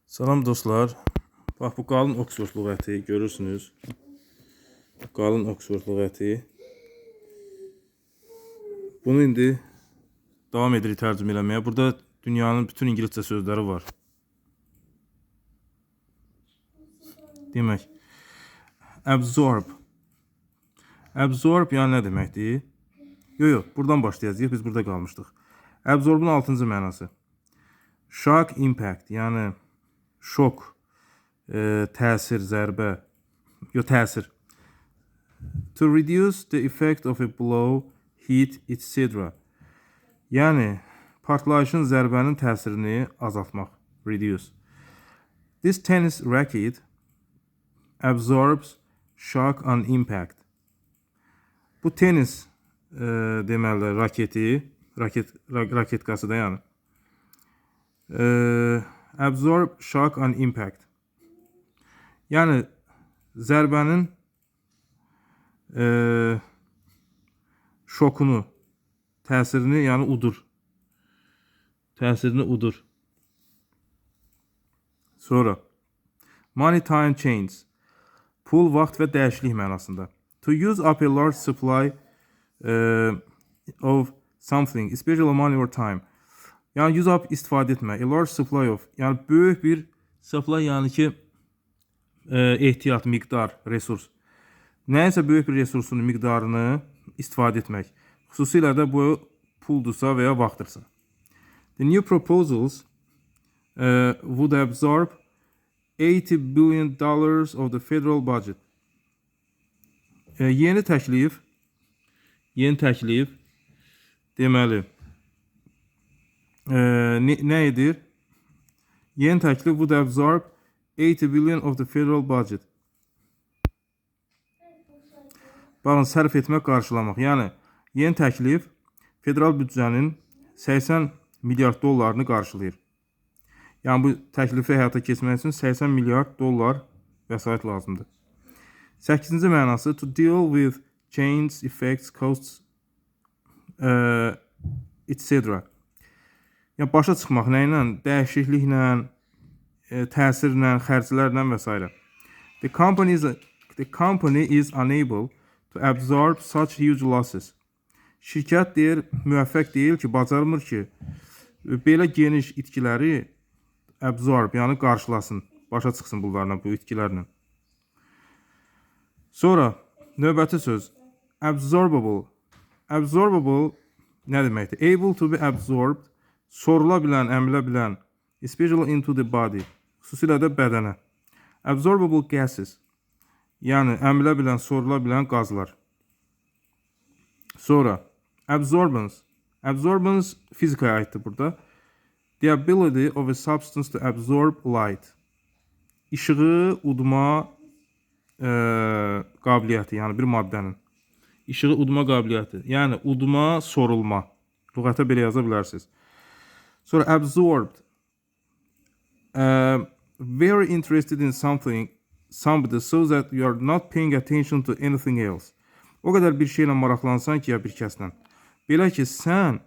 Salam dostlar. Bax bu qalın Oksford lüğəti görürsünüz. Qalın Oksford lüğəti. Bunu indi davam edirik tərcümə eləməyə. Burada dünyanın bütün ingiliscə sözləri var. Demək, absorb. Absorb yəni nə deməkdir? Yox, buradan başlayacağıq. Biz burada qalmışdıq. Absorbun 6-cı mənası. Shock impact, yəni şok, təsir, zərbə, təsir. To reduce the effect of a blow, heat, etc. Yəni, partlayışın, zərbənin təsirini azaltmaq. Reduce. This tennis racket absorbs shock on impact. Bu tenis deməli raketkası da yəni. Absorb shock on impact. Yəni zərbənin şokunu, təsirini yəni udur. Təsirini udur. Sonra money time change. Pul, vaxt və dəyişiklik mənasında. To use up a large supply of something, especially money or time. Yəni use up istifadə etmə. A large supply of. Yəni böyük bir supply, yəni ki ehtiyat, miqdar, resurs. Nəyəsə böyük bir resursun miqdarını istifadə etmək. Xüsusilə də bu puldursa və ya vaxtdırsa. The new proposals would absorb $80 billion of the federal budget. Yeni təklif deməli nə edir? Yeni təklif would absorb 80 billion of the federal budget. Baxın, sərf etmək, qarşılamaq. Yəni, yeni təklif federal büdcənin 80 milyard dollarını qarşılayır. Yəni, bu təklifi həyata keçmək üçün 80 milyard dollar vəsait lazımdır. 8-ci mənası, to deal with change, effects, costs, etc. Yəni, başa çıxmaq nə ilə? Dəyişikliklə, təsirlə, xərclərlə və s. The company is unable to absorb such huge losses. Şirkət deyir, müvəffəq deyil ki, bacarmır ki, belə geniş itkiləri absorb, yəni qarşılasın, başa çıxsın bunlarla, bu itkilərlə. Sonra, növbəti söz, absorbable. Absorbable nə deməkdir? Able to be absorbed, sorula bilən, əmilə bilən, especially into the body, xüsusilə də bədənə. Absorbable gases, yəni əmilə bilən, sorula bilən qazlar. Sonra, absorbance. Absorbance fizikaya aiddir burada. The ability of a substance to absorb light. İşığı udma qabiliyyəti, yəni bir maddənin. İşığı udma qabiliyyəti, yəni udma, sorulma. Lüğətə belə yaza bilərsiniz. Sonra absorbed. Very interested in somebody so that you are not paying attention to anything else. O qədər bir şeylə maraqlansan ki, ya bir kəslə. Belə ki, sən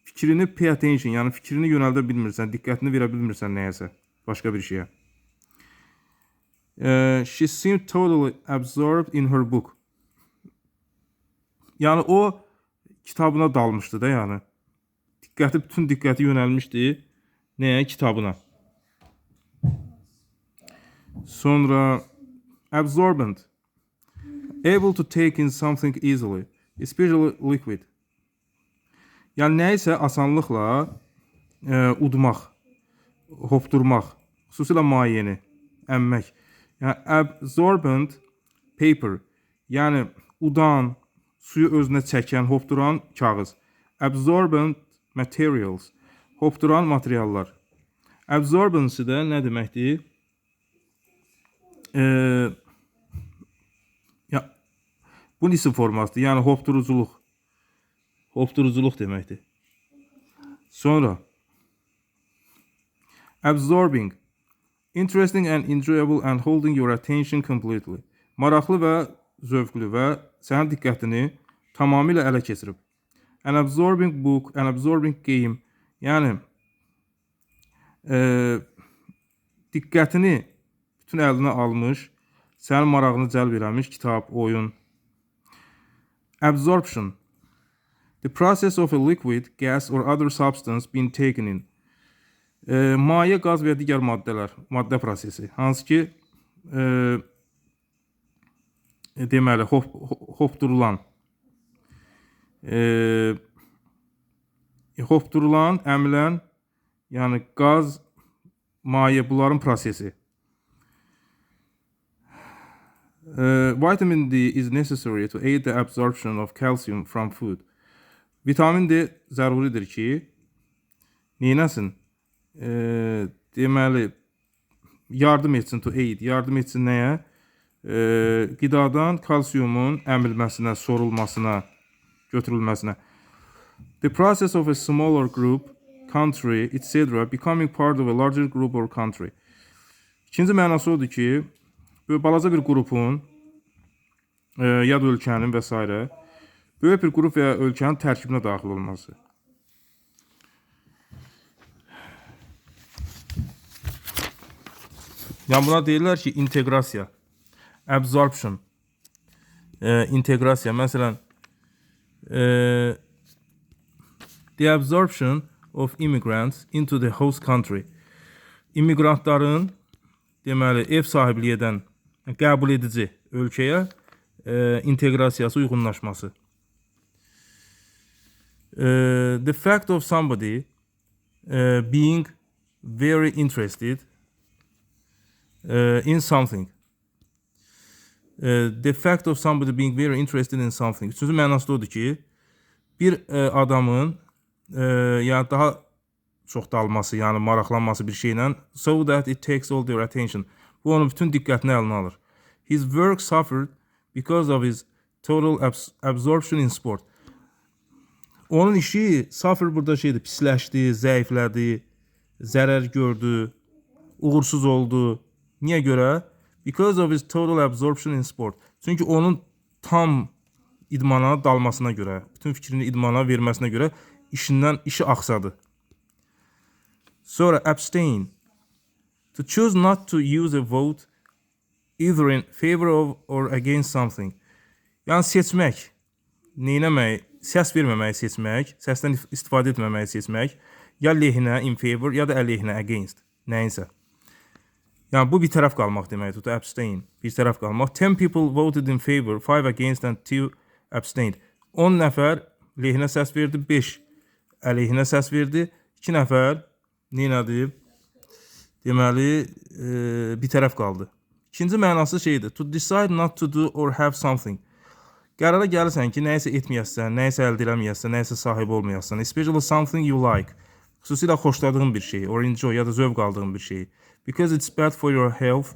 fikrini pay attention, yəni fikrini yönəldə bilmirsən, diqqətini verə bilmirsən nəyəsə, başqa bir şeyə. She seemed totally absorbed in her book. Yəni o kitabına dalmışdı da, yəni. Bütün diqqəti yönəlmişdi nəyə? Kitabına. Sonra absorbent. Able to take in something easily, especially liquid. Yəni nəyisə asanlıqla udmaq, hopdurmaq, xüsusilə maiyəni, əmmək. Yəni absorbent paper, yəni udan, suyu özünə çəkən, hopduran kağız. Absorbent materials, hopduran materiallar. Absorbency də nə deməkdir? Bu isim formasıdır, yəni hopduruculuq. Hopduruculuq deməkdir. Sonra absorbing. Interesting and enjoyable and holding your attention completely. Maraqlı və zövqlü və sənin diqqətini tamamilə ələ keçirib. An absorbing book, an absorbing game. Yəni diqqətini bütün əlinə almış, sənin marağını cəlb eləmiş kitab, oyun. Absorption. The process of a liquid, gas or other substance being taken in. Maye, qaz və digər maddələr, maddə prosesi. Hansı ki, deməli, hopdurulan, əmilən, yəni qaz, maye, bunların prosesi. Vitamin D is necessary to aid the absorption of calcium from food. Vitamin D zəruridir ki, neynəsin? Deməli, yardım etsin, to aid, yardım etsin nəyə? Qidadan kalsiyumun əmilməsinə, sorulmasına, götürülməsinə. The process of a smaller group, country, etc. becoming part of a larger group or country. İkinci mənası odur ki, balaca bir qrupun, ya da ölkənin və s. böyük bir qrup və ya ölkənin tərkibinə daxil olması. Yəni buna deyirlər ki, inteqrasiya, absorption, inteqrasiya. Məsələn, the absorption of immigrants into the host country. İmmigrantların, deməli, ev sahibliyi edən, qəbul edici ölkəyə inteqrasiyası, uyğunlaşması. The fact of somebody being very interested in something. The fact of somebody being very interested in something. Üçüncü mənası da odur ki, bir adamın yəni daha çox dalması, yəni maraqlanması bir şeylə, so that it takes all their attention. Bu onun bütün diqqətini əlinə alır. His work suffered because of his total absorption in sport. Onun işi, suffer burada şeydir, pisləşdi, zəiflədi, zərər gördü, uğursuz oldu. Niyə görə? Because of his total absorption in sport. Çünki onun tam idmana dalmasına görə, bütün fikrini idmana verməsinə görə işi axsadı. Sonra abstain. To choose not to use a vote either in favor of or against something. Yəni seçmək, neynəmək, səs verməməyi seçmək, səsdən istifadə etməməyi seçmək, ya lehinə, in favor, ya da əleyhinə, against, nəyinsə. Yəni bu bir tərəf qalmaq deməkdir, to abstain, bir tərəf qalmaq. 10 people voted in favor, 5 against and 2 abstained. 10 nəfər lehinə səs verdi, 5 əleyhinə səs verdi, 2 nəfər neynədir? Deməli, bir tərəf qaldı. İkinci mənası şeydir, to decide not to do or have something. Qərara gəlirsən ki, nəyisə etməyəsən, nəyisə əldə eləməyəsən, nəyisə sahib olmayəsən, especially something you like. Xüsusilə xoşladığın bir şey, or enjoy, ya da zövq aldığın bir şey. Because it's bad for your health.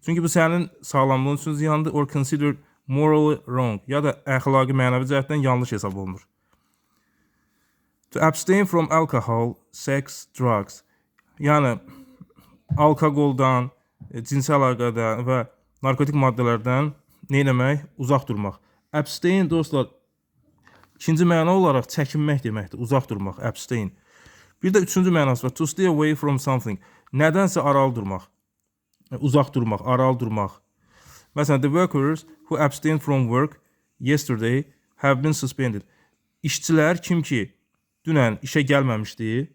Çünki bu sənin sağlamlığın üçün ziyandır, or considered morally wrong, ya da əxlaqi mənəvi cəhətdən yanlış hesab olunur. To abstain from alcohol, sex, drugs. Yəni, alkoqoldan, cinsi əlaqədən və narkotik maddələrdən neynəmək? Uzaq durmaq. Abstain, dostlar, ikinci məna olaraq çəkinmək deməkdir, uzaq durmaq, abstain. Bir də üçüncü mənası var, to stay away from something. Nədənsə aralı durmaq, uzaq durmaq, aralı durmaq. Məsələn, the workers who abstained from work yesterday have been suspended. İşçilər, kim ki, dünən işə gəlməmişdi,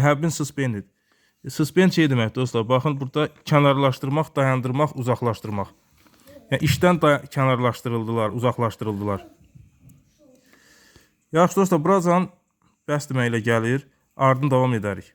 have been suspended. Suspend şey demək, dostlar, baxın, burada kənarlaşdırmaq, dayandırmaq, uzaqlaşdırmaq. Yəni, işdən kənarlaşdırıldılar, uzaqlaşdırıldılar. Yaxşı, dostlar, buracan bəs deməklə gəlir, ardın davam edərik.